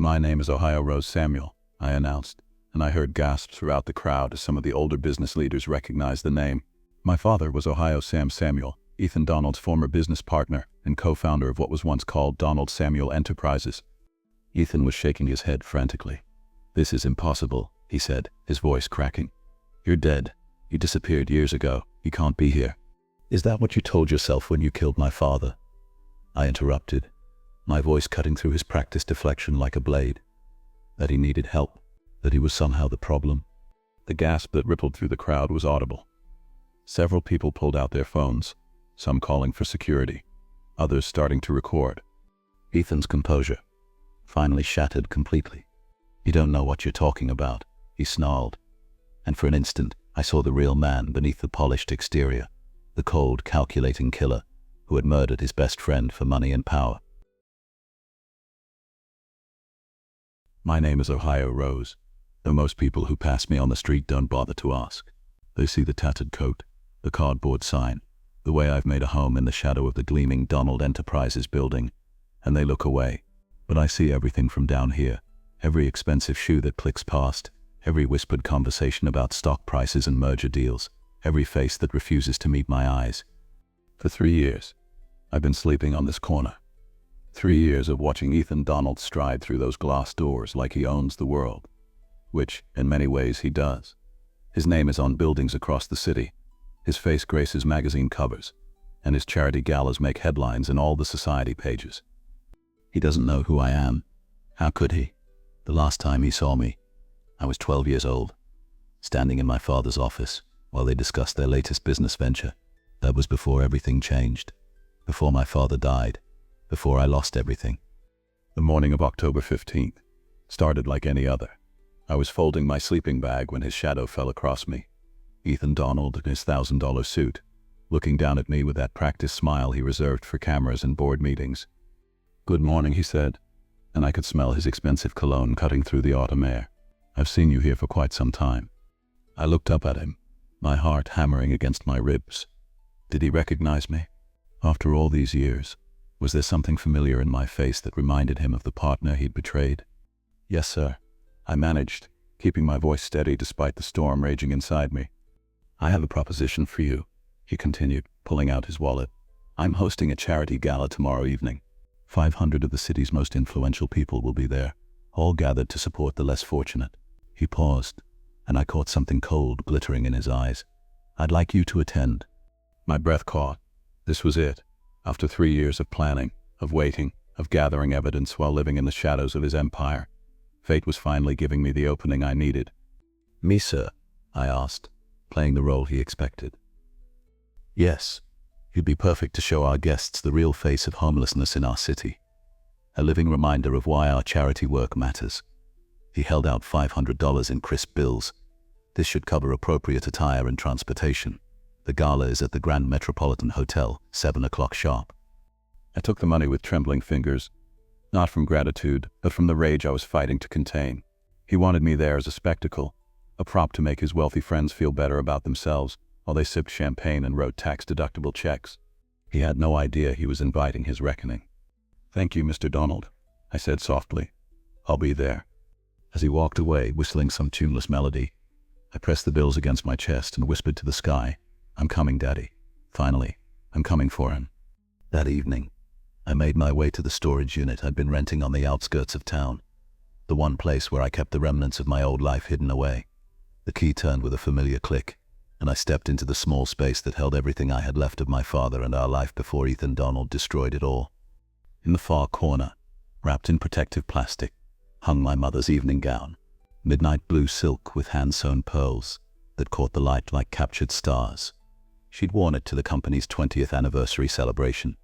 "My name is Ohio Rose Samuel," I announced, and I heard gasps throughout the crowd as some of the older business leaders recognized the name. My father was Ohio Sam Samuel, Ethan Donald's former business partner and co-founder of what was once called Donald Samuel Enterprises. Ethan was shaking his head frantically. "This is impossible," he said, his voice cracking. "You're dead. You disappeared years ago. You can't be here." "Is that what you told yourself when you killed my father?" I interrupted, my voice cutting through his practiced deflection like a blade. That he needed help, that he was somehow the problem. The gasp that rippled through the crowd was audible. Several people pulled out their phones, some calling for security, others starting to record. Ethan's composure finally shattered completely. "You don't know what you're talking about," he snarled, and for an instant I saw the real man beneath the polished exterior, the cold, calculating killer who had murdered his best friend for money and power. My name is Ohio Rose, though most people who pass me on the street don't bother to ask. They see the tattered coat, the cardboard sign, the way I've made a home in the shadow of the gleaming Donald Enterprises building, and they look away. But I see everything from down here, every expensive shoe that clicks past, every whispered conversation about stock prices and merger deals, every face that refuses to meet my eyes. For 3 years, I've been sleeping on this corner. 3 years of watching Ethan Donald stride through those glass doors like he owns the world, which, in many ways, he does. His name is on buildings across the city. His face graces magazine covers, and his charity galas make headlines in all the society pages. He doesn't know who I am. How could he? The last time he saw me, I was 12 years old, standing in my father's office while they discussed their latest business venture. That was before everything changed, before my father died, before I lost everything. The morning of October 15th started like any other. I was folding my sleeping bag when his shadow fell across me. Ethan Donald in his $1,000 suit, looking down at me with that practiced smile he reserved for cameras and board meetings. "Good morning," he said, and I could smell his expensive cologne cutting through the autumn air. "I've seen you here for quite some time." I looked up at him, my heart hammering against my ribs. Did he recognize me? After all these years, was there something familiar in my face that reminded him of the partner he'd betrayed? "Yes, sir," I managed, keeping my voice steady despite the storm raging inside me. "I have a proposition for you," he continued, pulling out his wallet. "I'm hosting a charity gala tomorrow evening. 500 of the city's most influential people will be there, all gathered to support the less fortunate." He paused, and I caught something cold glittering in his eyes. "I'd like you to attend." My breath caught. This was it. After 3 years of planning, of waiting, of gathering evidence while living in the shadows of his empire, fate was finally giving me the opening I needed. "Me, sir?" I asked, playing the role he expected. "Yes. You'd be perfect to show our guests the real face of homelessness in our city. A living reminder of why our charity work matters." He held out $500 in crisp bills. "This should cover appropriate attire and transportation. The gala is at the Grand Metropolitan Hotel, 7 o'clock sharp." I took the money with trembling fingers, not from gratitude, but from the rage I was fighting to contain. He wanted me there as a spectacle, a prop to make his wealthy friends feel better about themselves while they sipped champagne and wrote tax-deductible checks. He had no idea he was inviting his reckoning. "Thank you, Mr. Donald," I said softly. "I'll be there." As he walked away, whistling some tuneless melody, I pressed the bills against my chest and whispered to the sky, "I'm coming, Daddy. Finally, I'm coming for him." That evening, I made my way to the storage unit I'd been renting on the outskirts of town, the one place where I kept the remnants of my old life hidden away. The key turned with a familiar click, and I stepped into the small space that held everything I had left of my father and our life before Ethan Donald destroyed it all. In the far corner, wrapped in protective plastic, hung my mother's evening gown, midnight blue silk with hand-sewn pearls that caught the light like captured stars. She'd worn it to the company's 20th anniversary celebration,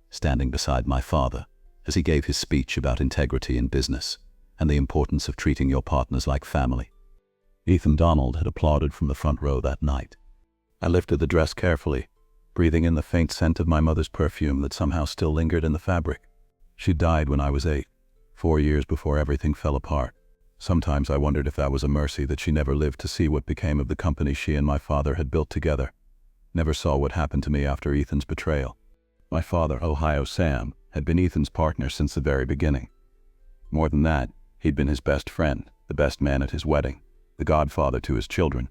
standing beside my father as he gave his speech about integrity in business and the importance of treating your partners like family. Ethan Donald had applauded from the front row that night. I lifted the dress carefully, breathing in the faint scent of my mother's perfume that somehow still lingered in the fabric. She died when I was 8, 4 years before everything fell apart. Sometimes I wondered if that was a mercy that she never lived to see what became of the company she and my father had built together. Never saw what happened to me after Ethan's betrayal. My father, Ohio Sam, had been Ethan's partner since the very beginning. More than that, He'd been his best friend, the best man at his wedding, the godfather to his children.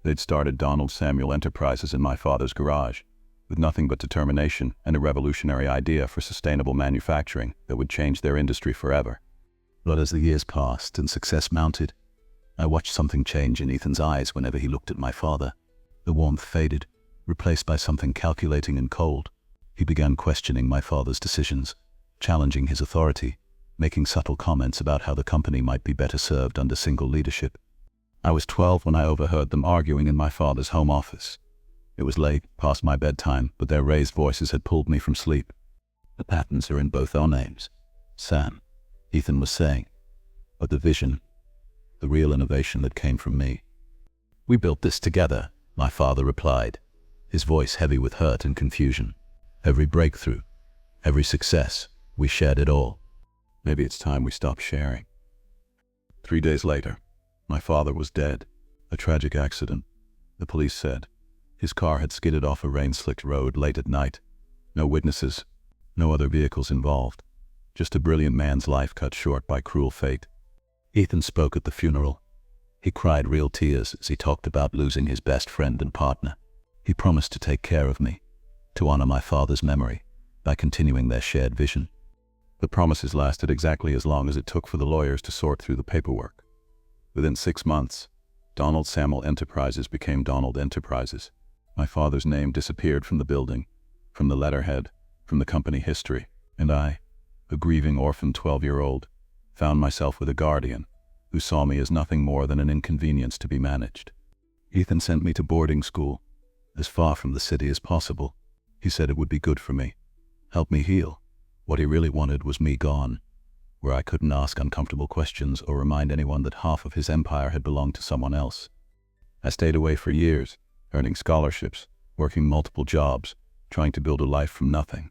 They'd started Donald Samuel Enterprises in my father's garage, with nothing but determination and a revolutionary idea for sustainable manufacturing that would change their industry forever. But as the years passed and success mounted, I watched something change in Ethan's eyes whenever he looked at my father. The warmth faded, replaced by something calculating and cold. He began questioning my father's decisions, challenging his authority, making subtle comments about how the company might be better served under single leadership. I was 12 when I overheard them arguing in my father's home office. It was late, past my bedtime, but their raised voices had pulled me from sleep. "The patents are in both our names, Sam," Ethan was saying. "But the vision, the real innovation that came from me. We built this together," my father replied, his voice heavy with hurt and confusion. "Every breakthrough, every success, we shared it all. Maybe it's time we stop sharing." 3 days later, my father was dead. A tragic accident, the police said. His car had skidded off a rain-slicked road late at night. No witnesses, no other vehicles involved. Just a brilliant man's life cut short by cruel fate. Ethan spoke at the funeral. He cried real tears as he talked about losing his best friend and partner. He promised to take care of me, to honor my father's memory by continuing their shared vision. The promises lasted exactly as long as it took for the lawyers to sort through the paperwork. Within 6 months, Donald Samuel Enterprises became Donald Enterprises. My father's name disappeared from the building, from the letterhead, from the company history, and I, a grieving orphan 12-year-old, found myself with a guardian who saw me as nothing more than an inconvenience to be managed. Ethan sent me to boarding school, as far from the city as possible. He said it would be good for me, help me heal. What he really wanted was me gone, where I couldn't ask uncomfortable questions or remind anyone that half of his empire had belonged to someone else. I stayed away for years, earning scholarships, working multiple jobs, trying to build a life from nothing.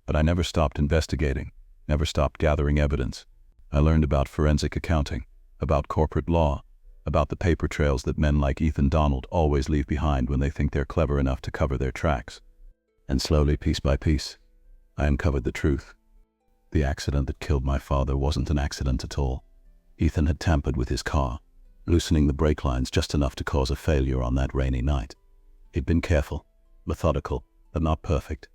But I never stopped investigating, never stopped gathering evidence. I learned about forensic accounting, about corporate law, about the paper trails that men like Ethan Donald always leave behind when they think they're clever enough to cover their tracks. And slowly, piece by piece, I uncovered the truth. The accident that killed my father wasn't an accident at all. Ethan had tampered with his car, loosening the brake lines just enough to cause a failure on that rainy night. He'd been careful, methodical, but not perfect.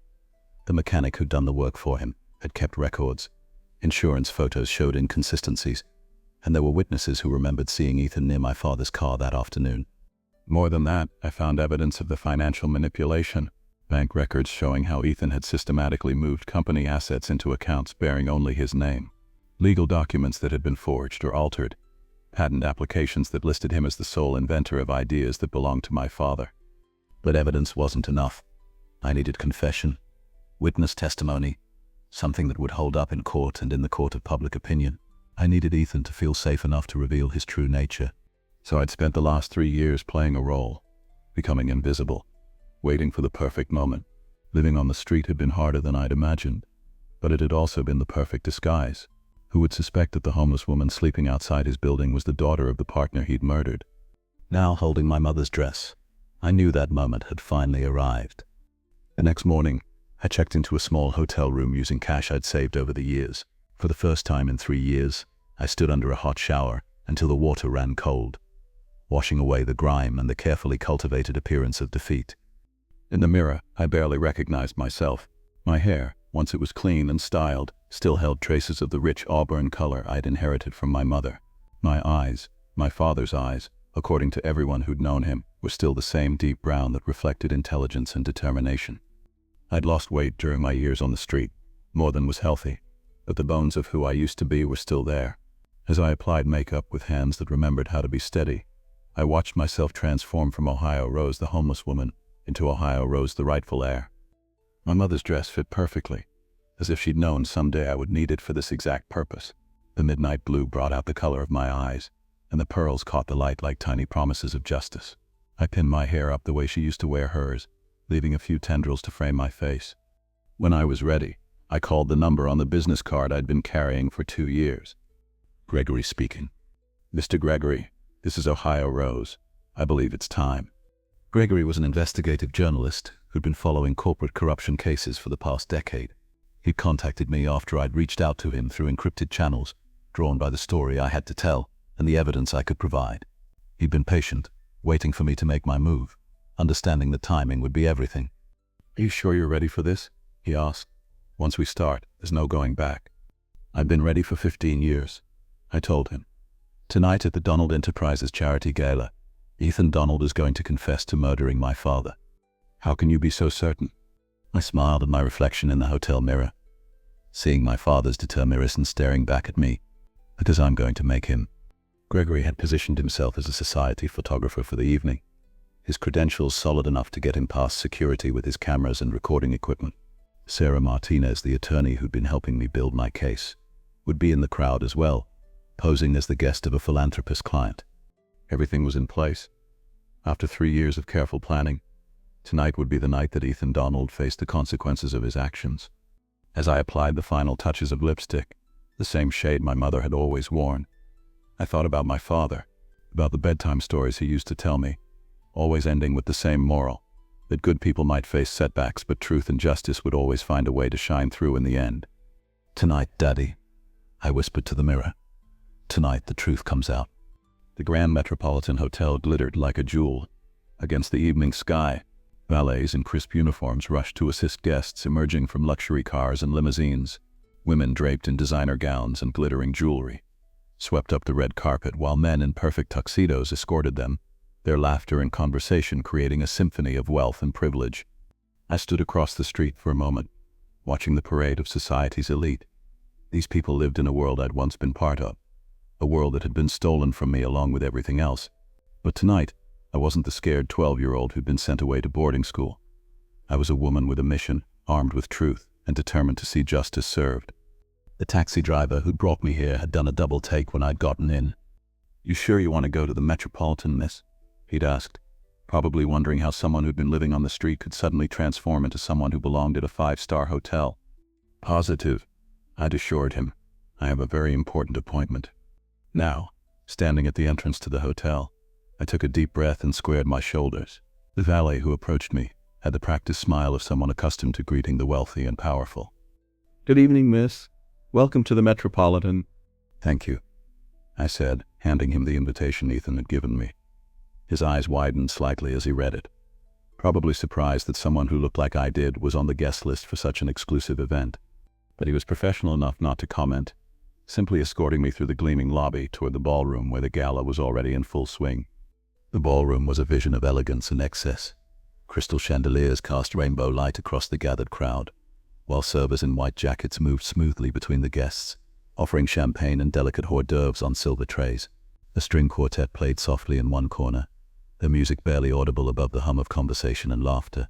The mechanic who'd done the work for him had kept records. Insurance photos showed inconsistencies, and there were witnesses who remembered seeing Ethan near my father's car that afternoon. More than that, I found evidence of the financial manipulation. Bank records showing how Ethan had systematically moved company assets into accounts bearing only his name. Legal documents that had been forged or altered. Patent applications that listed him as the sole inventor of ideas that belonged to my father. But evidence wasn't enough. I needed confession, witness testimony, something that would hold up in court and in the court of public opinion. I needed Ethan to feel safe enough to reveal his true nature. So I'd spent the last 3 years playing a role, becoming invisible, waiting for the perfect moment. Living on the street had been harder than I'd imagined, but it had also been the perfect disguise. Who would suspect that the homeless woman sleeping outside his building was the daughter of the partner he'd murdered? Now holding my mother's dress, I knew that moment had finally arrived. The next morning, I checked into a small hotel room using cash I'd saved over the years. For the first time in 3 years, I stood under a hot shower until the water ran cold, washing away the grime and the carefully cultivated appearance of defeat. In the mirror, I barely recognized myself. My hair, once it was clean and styled, still held traces of the rich auburn color I'd inherited from my mother. My eyes, my father's eyes, according to everyone who'd known him, were still the same deep brown that reflected intelligence and determination. I'd lost weight during my years on the street, more than was healthy, but the bones of who I used to be were still there. As I applied makeup with hands that remembered how to be steady, I watched myself transform from Ohio Rose the homeless woman into Ohio Rose the rightful heir. My mother's dress fit perfectly, as if she'd known someday I would need it for this exact purpose. The midnight blue brought out the color of my eyes, and the pearls caught the light like tiny promises of justice. I pinned my hair up the way she used to wear hers, leaving a few tendrils to frame my face. When I was ready, I called the number on the business card I'd been carrying for 2 years. Gregory speaking. "Mr. Gregory, this is Ohio Rose. I believe it's time." Gregory was an investigative journalist who'd been following corporate corruption cases for the past decade. He'd contacted me after I'd reached out to him through encrypted channels, drawn by the story I had to tell and the evidence I could provide. He'd been patient, waiting for me to make my move, understanding the timing would be everything. "Are you sure you're ready for this?" he asked. "Once we start, there's no going back." "I've been ready for 15 years, I told him. "Tonight at the Donald Enterprises charity gala, Ethan Donald is going to confess to murdering my father." "How can you be so certain?" I smiled at my reflection in the hotel mirror, seeing my father's determination staring back at me, "because I'm going to make him." Gregory had positioned himself as a society photographer for the evening, his credentials solid enough to get him past security with his cameras and recording equipment. Sarah Martinez, the attorney who'd been helping me build my case, would be in the crowd as well, posing as the guest of a philanthropist client. Everything was in place. After 3 years of careful planning, tonight would be the night that Ethan Donald faced the consequences of his actions. As I applied the final touches of lipstick, the same shade my mother had always worn, I thought about my father, about the bedtime stories he used to tell me, always ending with the same moral, that good people might face setbacks, but truth and justice would always find a way to shine through in the end. "Tonight, Daddy," I whispered to the mirror. "Tonight the truth comes out." The Grand Metropolitan Hotel glittered like a jewel against the evening sky. Valets in crisp uniforms rushed to assist guests emerging from luxury cars and limousines. Women draped in designer gowns and glittering jewelry swept up the red carpet, while men in perfect tuxedos escorted them, their laughter and conversation creating a symphony of wealth and privilege. I stood across the street for a moment, watching the parade of society's elite. These people lived in a world I'd once been part of, a world that had been stolen from me along with everything else. But tonight, I wasn't the scared 12-year-old who'd been sent away to boarding school. I was a woman with a mission, armed with truth, and determined to see justice served. The taxi driver who'd brought me here had done a double take when I'd gotten in. "You sure you want to go to the Metropolitan, miss?" he'd asked, probably wondering how someone who'd been living on the street could suddenly transform into someone who belonged at a 5-star hotel. "Positive," I'd assured him. "I have a very important appointment." Now, standing at the entrance to the hotel, I took a deep breath and squared my shoulders. The valet who approached me had the practiced smile of someone accustomed to greeting the wealthy and powerful. "Good evening, miss. Welcome to the Metropolitan." "Thank you," I said, handing him the invitation Ethan had given me. His eyes widened slightly as he read it, probably surprised that someone who looked like I did was on the guest list for such an exclusive event. But he was professional enough not to comment, simply escorting me through the gleaming lobby toward the ballroom where the gala was already in full swing. The ballroom was a vision of elegance and excess. Crystal chandeliers cast rainbow light across the gathered crowd, while servers in white jackets moved smoothly between the guests, offering champagne and delicate hors d'oeuvres on silver trays. A string quartet played softly in one corner, their music barely audible above the hum of conversation and laughter.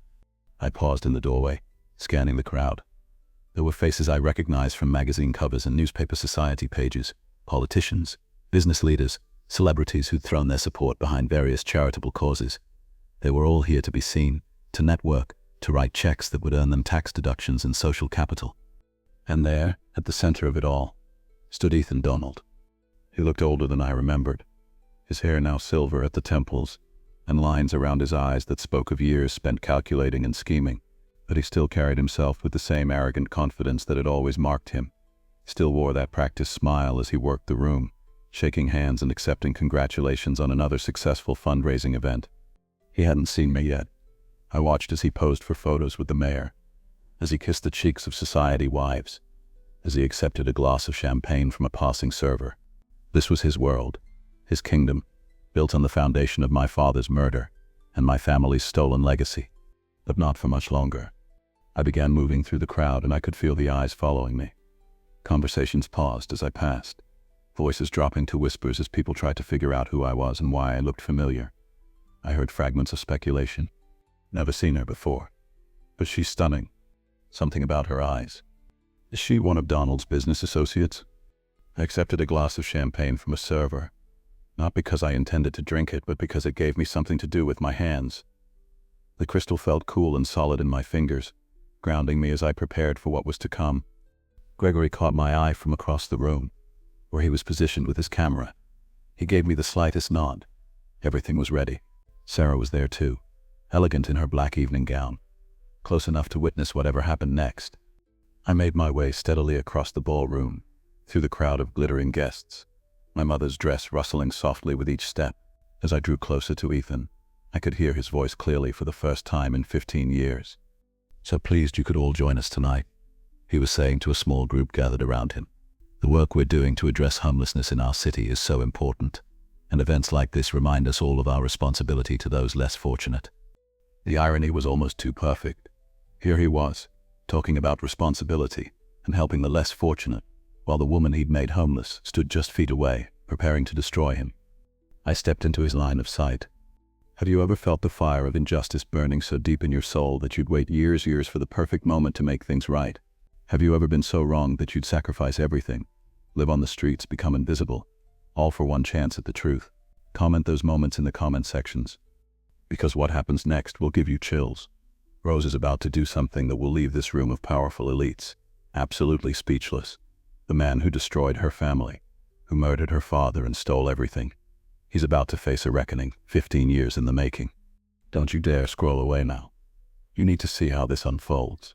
I paused in the doorway, scanning the crowd. There were faces I recognized from magazine covers and newspaper society pages, politicians, business leaders, celebrities who'd thrown their support behind various charitable causes. They were all here to be seen, to network, to write checks that would earn them tax deductions and social capital. And there, at the center of it all, stood Ethan Donald. He looked older than I remembered, his hair now silver at the temples, and lines around his eyes that spoke of years spent calculating and scheming. But he still carried himself with the same arrogant confidence that had always marked him, still wore that practiced smile as he worked the room, shaking hands and accepting congratulations on another successful fundraising event. He hadn't seen me yet. I watched as he posed for photos with the mayor, as he kissed the cheeks of society wives, as he accepted a glass of champagne from a passing server. This was his world, his kingdom, built on the foundation of my father's murder and my family's stolen legacy. But not for much longer. I began moving through the crowd and I could feel the eyes following me. Conversations paused as I passed, voices dropping to whispers as people tried to figure out who I was and why I looked familiar. I heard fragments of speculation. Never seen her before, but she's stunning. Something about her eyes. Is she one of Donald's business associates? I accepted a glass of champagne from a server, not because I intended to drink it, but because it gave me something to do with my hands. The crystal felt cool and solid in my fingers, grounding me as I prepared for what was to come. Gregory caught my eye from across the room, where he was positioned with his camera. He gave me the slightest nod. Everything was ready. Sarah was there too, elegant in her black evening gown, close enough to witness whatever happened next. I made my way steadily across the ballroom, through the crowd of glittering guests, my mother's dress rustling softly with each step. As I drew closer to Ethan, I could hear his voice clearly for the first time in 15 years. "So pleased you could all join us tonight," he was saying to a small group gathered around him. "The work we're doing to address homelessness in our city is so important, and events like this remind us all of our responsibility to those less fortunate." The irony was almost too perfect. Here he was, talking about responsibility and helping the less fortunate, while the woman he'd made homeless stood just feet away, preparing to destroy him. I stepped into his line of sight. Have you ever felt the fire of injustice burning so deep in your soul that you'd wait years for the perfect moment to make things right? Have you ever been so wronged that you'd sacrifice everything, live on the streets, become invisible, all for one chance at the truth? Comment those moments in the comment sections, because what happens next will give you chills. Rose is about to do something that will leave this room of powerful elites absolutely speechless. The man who destroyed her family, who murdered her father and stole everything. He's about to face a reckoning, 15 years in the making. Don't you dare scroll away now. You need to see how this unfolds.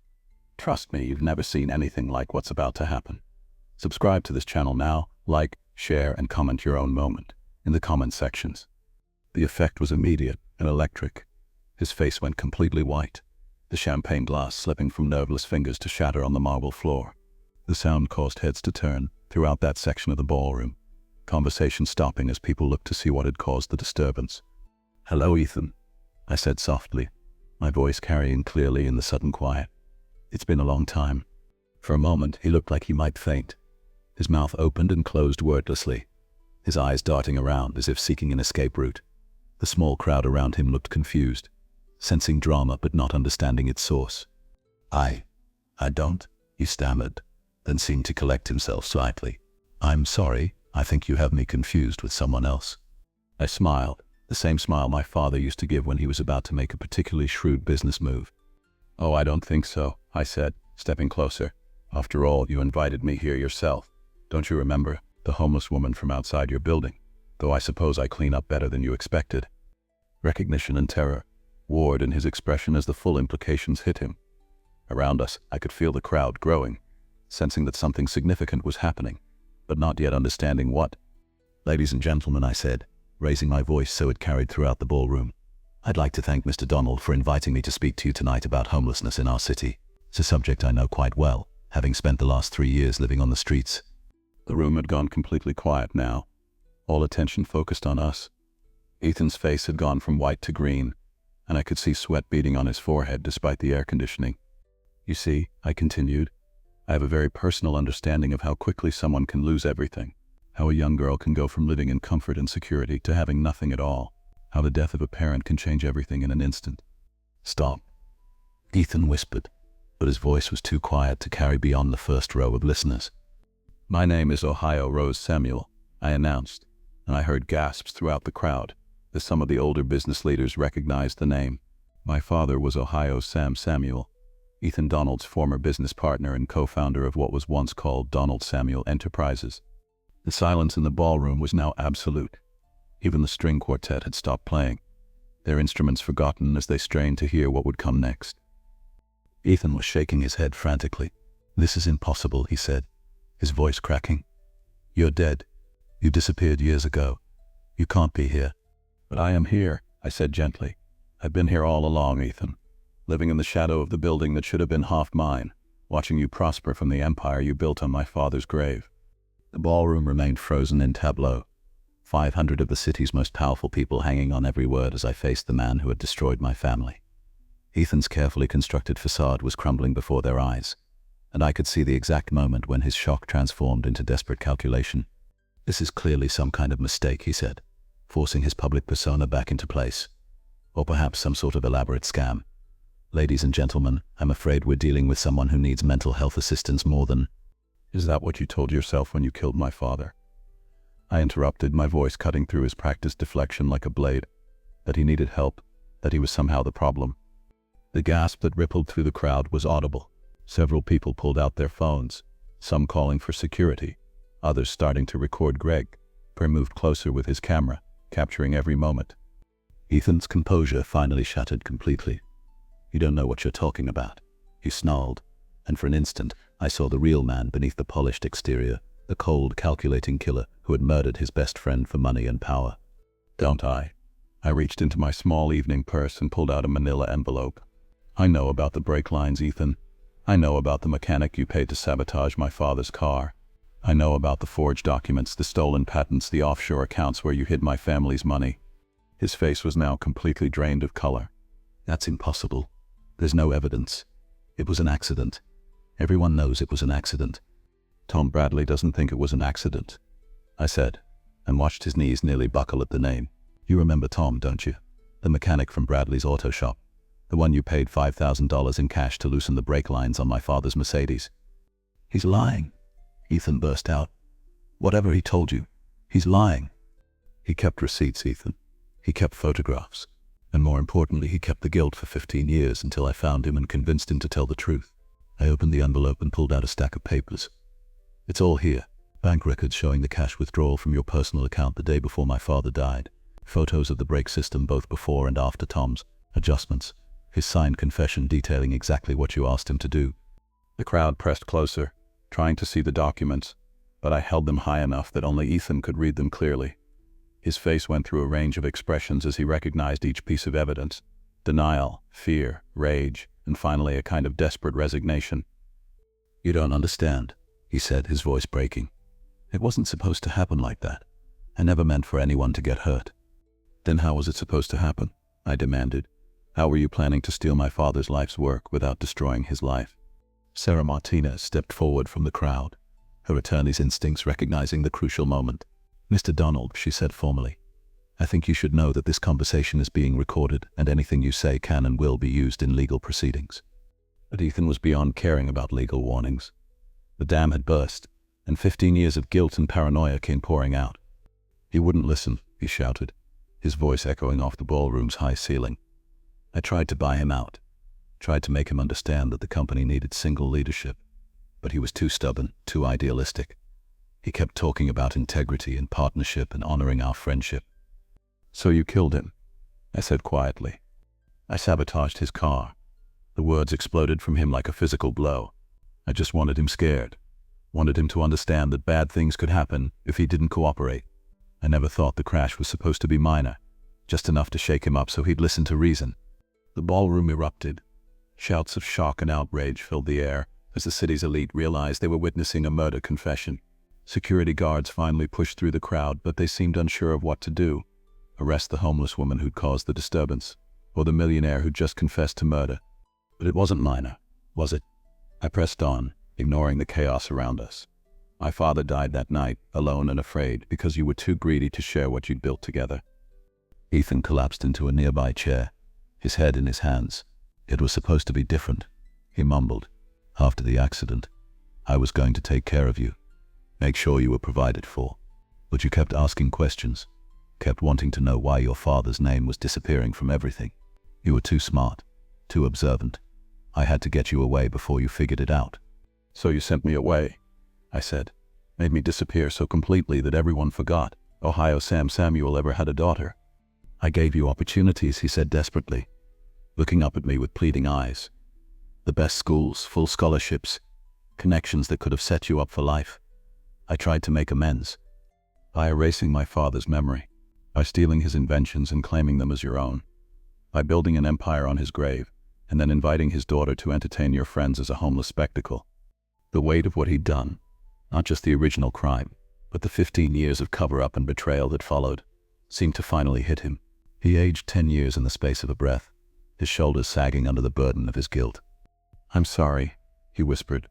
Trust me, you've never seen anything like what's about to happen. Subscribe to this channel now, like, share, and comment your own moment in the comment sections. The effect was immediate and electric. His face went completely white, the champagne glass slipping from nerveless fingers to shatter on the marble floor. The sound caused heads to turn throughout that section of the ballroom, conversation stopping as people looked to see what had caused the disturbance. "Hello, Ethan," I said softly, my voice carrying clearly in the sudden quiet. "It's been a long time." For a moment, he looked like he might faint. His mouth opened and closed wordlessly, his eyes darting around as if seeking an escape route. The small crowd around him looked confused, sensing drama but not understanding its source. I don't," he stammered, then seemed to collect himself slightly. "I'm sorry, I think you have me confused with someone else." I smiled, the same smile my father used to give when he was about to make a particularly shrewd business move. "Oh, I don't think so," I said, stepping closer. "After all, you invited me here yourself. Don't you remember, the homeless woman from outside your building? Though I suppose I clean up better than you expected." Recognition and terror warred in his expression as the full implications hit him. Around us, I could feel the crowd growing, sensing that something significant was happening, but not yet understanding what. "Ladies and gentlemen," I said, raising my voice so it carried throughout the ballroom, "I'd like to thank Mr. Donald for inviting me to speak to you tonight about homelessness in our city. It's a subject I know quite well, having spent the last 3 years living on the streets." The room had gone completely quiet now, all attention focused on us. Ethan's face had gone from white to green, and I could see sweat beading on his forehead despite the air conditioning. "You see," I continued, "I have a very personal understanding of how quickly someone can lose everything, how a young girl can go from living in comfort and security to having nothing at all, how the death of a parent can change everything in an instant." "Stop," Ethan whispered, but his voice was too quiet to carry beyond the first row of listeners. "My name is Ohio Rose Samuel," I announced, and I heard gasps throughout the crowd as some of the older business leaders recognized the name. My father was Ohio Sam Samuel, Ethan Donald's former business partner and co-founder of what was once called Donald Samuel Enterprises. The silence in the ballroom was now absolute. Even the string quartet had stopped playing, their instruments forgotten as they strained to hear what would come next. Ethan was shaking his head frantically. "This is impossible," he said, his voice cracking. "You're dead. You disappeared years ago. You can't be here." "But I am here," I said gently. "I've been here all along, Ethan, living in the shadow of the building that should have been half mine, watching you prosper from the empire you built on my father's grave." The ballroom remained frozen in tableau, 500 of the city's most powerful people hanging on every word as I faced the man who had destroyed my family. Ethan's carefully constructed facade was crumbling before their eyes, and I could see the exact moment when his shock transformed into desperate calculation. "This is clearly some kind of mistake," he said, forcing his public persona back into place. "Or perhaps some sort of elaborate scam. Ladies and gentlemen, I'm afraid we're dealing with someone who needs mental health assistance more than—" "Is that what you told yourself when you killed my father?" I interrupted, my voice cutting through his practiced deflection like a blade. That he needed help, that he was somehow the problem. The gasp that rippled through the crowd was audible. Several people pulled out their phones, some calling for security, others starting to record Greg. Per moved closer with his camera, capturing every moment. Ethan's composure finally shattered completely. "You don't know what you're talking about," he snarled, and for an instant I saw the real man beneath the polished exterior, The cold, calculating killer who had murdered his best friend for money and power. Don't I? I reached into my small evening purse and pulled out a manila envelope. I know about the brake lines, Ethan. I know about the mechanic you paid to sabotage my father's car. I know about the forged documents, the stolen patents, the offshore accounts where you hid my family's money. His face was now completely drained of color. That's impossible. There's no evidence. It was an accident. Everyone knows it was an accident. Tom Bradley doesn't think it was an accident, I said, and watched his knees nearly buckle at the name. You remember Tom, don't you? The mechanic from Bradley's auto shop. The one you paid $5,000 in cash to loosen the brake lines on my father's Mercedes. He's lying, Ethan burst out. Whatever he told you, he's lying. He kept receipts, Ethan. He kept photographs. And more importantly, he kept the guilt for 15 years until I found him and convinced him to tell the truth. I opened the envelope and pulled out a stack of papers. It's all here. Bank records showing the cash withdrawal from your personal account the day before my father died. Photos of the brake system both before and after Tom's adjustments. His signed confession detailing exactly what you asked him to do. The crowd pressed closer, trying to see the documents, but I held them high enough that only Ethan could read them clearly. His face went through a range of expressions as he recognized each piece of evidence. Denial, fear, rage, and finally a kind of desperate resignation. You don't understand, he said, his voice breaking. It wasn't supposed to happen like that. I never meant for anyone to get hurt. Then how was it supposed to happen? I demanded. How were you planning to steal my father's life's work without destroying his life? Sarah Martinez stepped forward from the crowd, her attorney's instincts recognizing the crucial moment. Mr. Donald, she said formally, I think you should know that this conversation is being recorded and anything you say can and will be used in legal proceedings. But Ethan was beyond caring about legal warnings. The dam had burst, and 15 years of guilt and paranoia came pouring out. He wouldn't listen, he shouted, his voice echoing off the ballroom's high ceiling. I tried to buy him out, tried to make him understand that the company needed single leadership, but he was too stubborn, too idealistic. He kept talking about integrity and partnership and honoring our friendship. So you killed him, I said quietly. I sabotaged his car. The words exploded from him like a physical blow. I just wanted him scared, wanted him to understand that bad things could happen if he didn't cooperate. I never thought the crash was supposed to be minor, just enough to shake him up so he'd listen to reason. The ballroom erupted. Shouts of shock and outrage filled the air as the city's elite realized they were witnessing a murder confession. Security guards finally pushed through the crowd, but they seemed unsure of what to do. Arrest the homeless woman who'd caused the disturbance, or the millionaire who'd just confessed to murder. But it wasn't minor, was it? I pressed on, ignoring the chaos around us. My father died that night, alone and afraid, because you were too greedy to share what you'd built together. Ethan collapsed into a nearby chair, his head in his hands. It was supposed to be different, he mumbled. After the accident, I was going to take care of you, make sure you were provided for. But you kept asking questions, kept wanting to know why your father's name was disappearing from everything. You were too smart, too observant. I had to get you away before you figured it out. So you sent me away, I said, made me disappear so completely that everyone forgot Ohio Sam Samuel ever had a daughter. I gave you opportunities, he said desperately, looking up at me with pleading eyes. The best schools, full scholarships, connections that could have set you up for life. I tried to make amends by erasing my father's memory, by stealing his inventions and claiming them as your own, by building an empire on his grave, and then inviting his daughter to entertain your friends as a homeless spectacle. The weight of what he'd done, not just the original crime, but the 15 years of cover-up and betrayal that followed, seemed to finally hit him. He aged 10 years in the space of a breath, his shoulders sagging under the burden of his guilt. I'm sorry, he whispered.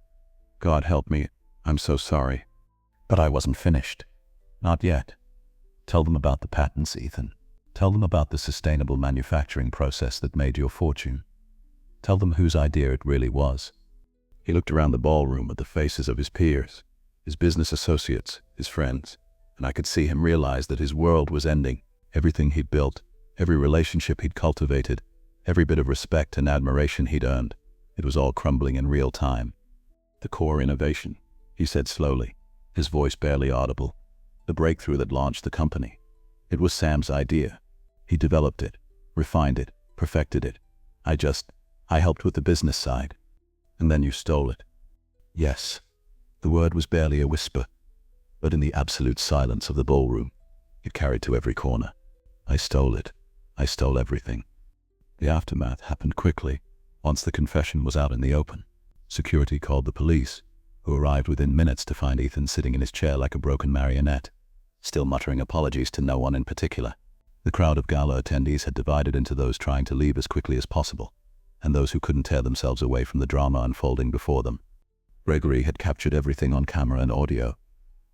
God help me, I'm so sorry. But I wasn't finished. Not yet. Tell them about the patents, Ethan. Tell them about the sustainable manufacturing process that made your fortune. Tell them whose idea it really was. He looked around the ballroom at the faces of his peers, his business associates, his friends, and I could see him realize that his world was ending. Everything he'd built, every relationship he'd cultivated, every bit of respect and admiration he'd earned, it was all crumbling in real time. The core innovation, he said slowly, his voice barely audible, the breakthrough that launched the company. It was Sam's idea. He developed it, refined it, perfected it. I helped with the business side. And then you stole it. Yes. The word was barely a whisper. but in the absolute silence of the ballroom, it carried to every corner. I stole it. I stole everything. The aftermath happened quickly, once the confession was out in the open. Security called the police, who arrived within minutes to find Ethan sitting in his chair like a broken marionette, still muttering apologies to no one in particular. The crowd of gala attendees had divided into those trying to leave as quickly as possible, and those who couldn't tear themselves away from the drama unfolding before them. Gregory had captured everything on camera and audio,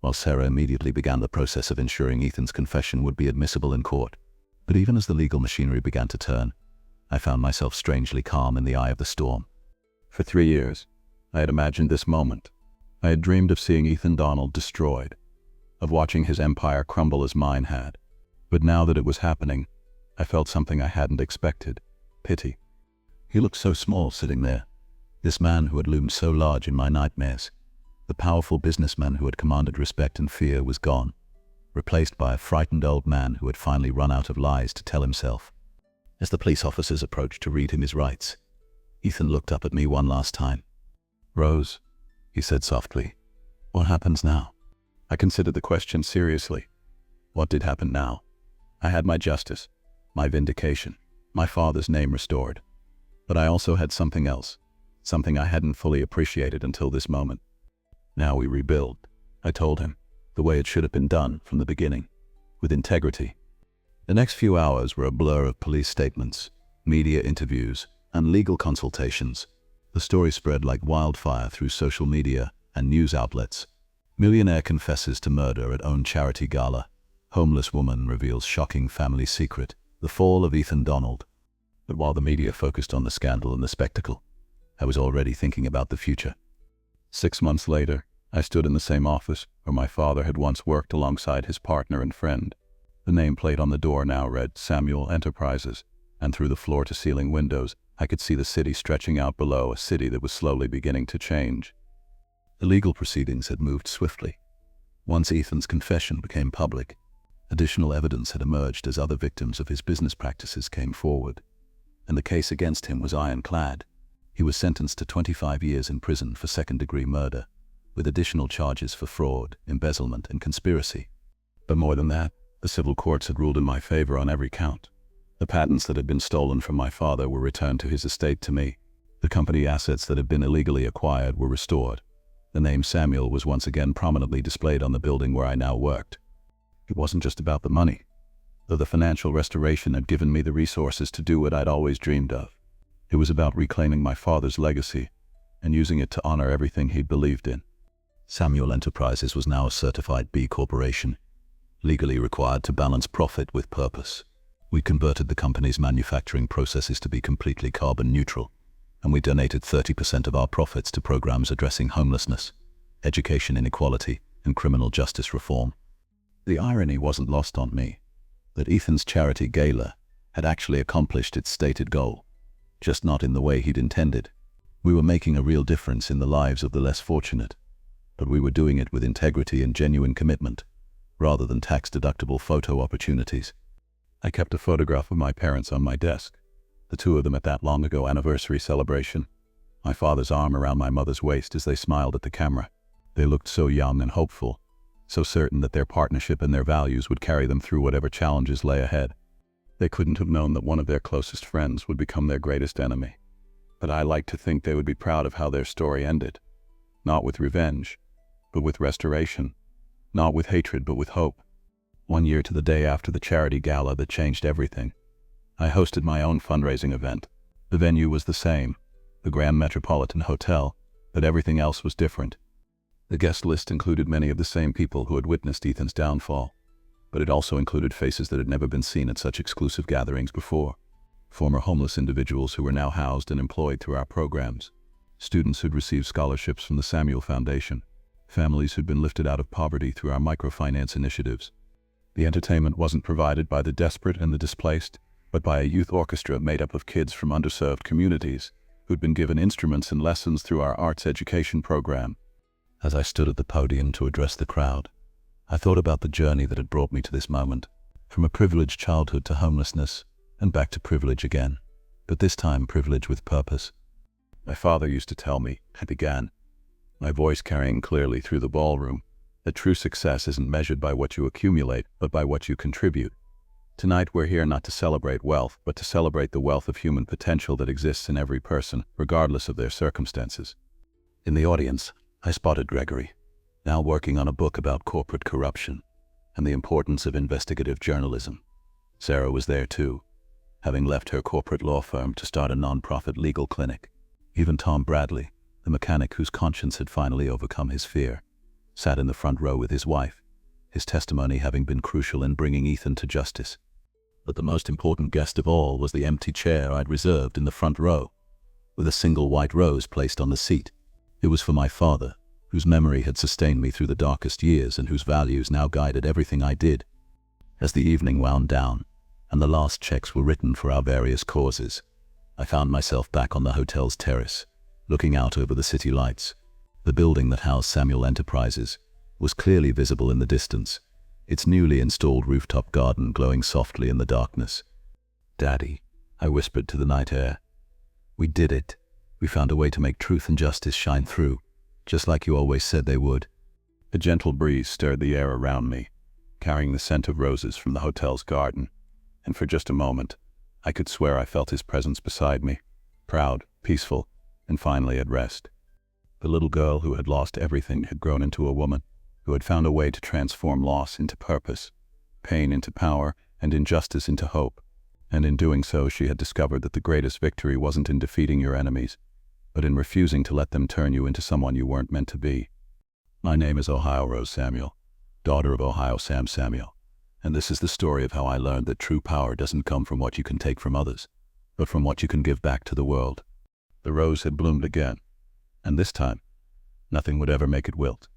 while Sarah immediately began the process of ensuring Ethan's confession would be admissible in court. But even as the legal machinery began to turn, I found myself strangely calm in the eye of the storm. For 3 years, I had imagined this moment. I had dreamed of seeing Ethan Donald destroyed, of watching his empire crumble as mine had. But now that it was happening, I felt something I hadn't expected: pity. He looked so small sitting there, this man who had loomed so large in my nightmares. The powerful businessman who had commanded respect and fear was gone, replaced by a frightened old man who had finally run out of lies to tell himself. As the police officers approached to read him his rights, Ethan looked up at me one last time. "Rose," he said softly, "what happens now?" I considered the question seriously. What did happen now? I had my justice, my vindication, my father's name restored. But I also had something else, something I hadn't fully appreciated until this moment. Now we rebuild, I told him, the way it should have been done from the beginning, with integrity. The next few hours were a blur of police statements, media interviews, and legal consultations. The story spread like wildfire through social media and news outlets. Millionaire confesses to murder at own charity gala. Homeless woman reveals shocking family secret. The fall of Ethan Donald. But while the media focused on the scandal and the spectacle, I was already thinking about the future. 6 months later, I stood in the same office where my father had once worked alongside his partner and friend. The nameplate on the door now read Samuel Enterprises, and through the floor-to-ceiling windows, I could see the city stretching out below, a city that was slowly beginning to change. The legal proceedings had moved swiftly. Once Ethan's confession became public, additional evidence had emerged as other victims of his business practices came forward, and the case against him was ironclad. He was sentenced to 25 years in prison for second-degree murder, with additional charges for fraud, embezzlement, and conspiracy. But more than that, the civil courts had ruled in my favor on every count. The patents that had been stolen from my father were returned to his estate to me. The company assets that had been illegally acquired were restored. The name Samuel was once again prominently displayed on the building where I now worked. It wasn't just about the money, though the financial restoration had given me the resources to do what I'd always dreamed of. It was about reclaiming my father's legacy and using it to honor everything he'd believed in. Samuel Enterprises was now a certified B Corporation, legally required to balance profit with purpose. We converted the company's manufacturing processes to be completely carbon neutral, and we donated 30% of our profits to programs addressing homelessness, education inequality, and criminal justice reform. The irony wasn't lost on me that Ethan's charity gala had actually accomplished its stated goal, just not in the way he'd intended. We were making a real difference in the lives of the less fortunate, but we were doing it with integrity and genuine commitment, rather than tax-deductible photo opportunities. I kept a photograph of my parents on my desk, the two of them at that long-ago anniversary celebration, my father's arm around my mother's waist as they smiled at the camera. They looked so young and hopeful, so certain that their partnership and their values would carry them through whatever challenges lay ahead. They couldn't have known that one of their closest friends would become their greatest enemy. But I like to think they would be proud of how their story ended. Not with revenge, but with restoration. Not with hatred, but with hope. 1 year to the day after the charity gala that changed everything, I hosted my own fundraising event. The venue was the same, the Grand Metropolitan Hotel, but everything else was different. The guest list included many of the same people who had witnessed Ethan's downfall, but it also included faces that had never been seen at such exclusive gatherings before. Former homeless individuals who were now housed and employed through our programs, students who'd received scholarships from the Samuel Foundation, families who'd been lifted out of poverty through our microfinance initiatives. The entertainment wasn't provided by the desperate and the displaced, but by a youth orchestra made up of kids from underserved communities who'd been given instruments and lessons through our arts education program. As I stood at the podium to address the crowd, I thought about the journey that had brought me to this moment, from a privileged childhood to homelessness, and back to privilege again, but this time privilege with purpose. My father used to tell me, I began, my voice carrying clearly through the ballroom, that true success isn't measured by what you accumulate, but by what you contribute. Tonight we're here not to celebrate wealth, but to celebrate the wealth of human potential that exists in every person, regardless of their circumstances. In the audience, I spotted Gregory, now working on a book about corporate corruption and the importance of investigative journalism. Sarah was there too, having left her corporate law firm to start a non-profit legal clinic. Even Tom Bradley, the mechanic whose conscience had finally overcome his fear, sat in the front row with his wife, his testimony having been crucial in bringing Ethan to justice. But the most important guest of all was the empty chair I'd reserved in the front row, with a single white rose placed on the seat. It was for my father, whose memory had sustained me through the darkest years and whose values now guided everything I did. As the evening wound down, and the last checks were written for our various causes, I found myself back on the hotel's terrace, looking out over the city lights. The building that housed Samuel Enterprises was clearly visible in the distance, its newly installed rooftop garden glowing softly in the darkness. "Daddy," I whispered to the night air, "we did it. We found a way to make truth and justice shine through, just like you always said they would." A gentle breeze stirred the air around me, carrying the scent of roses from the hotel's garden, and for just a moment, I could swear I felt his presence beside me, proud, peaceful, and finally at rest. The little girl who had lost everything had grown into a woman who had found a way to transform loss into purpose, pain into power, and injustice into hope. And in doing so, she had discovered that the greatest victory wasn't in defeating your enemies, but in refusing to let them turn you into someone you weren't meant to be. My name is Ohio Rose Samuel, daughter of Ohio Sam Samuel, and this is the story of how I learned that true power doesn't come from what you can take from others, but from what you can give back to the world. The rose had bloomed again, and this time, nothing would ever make it wilt.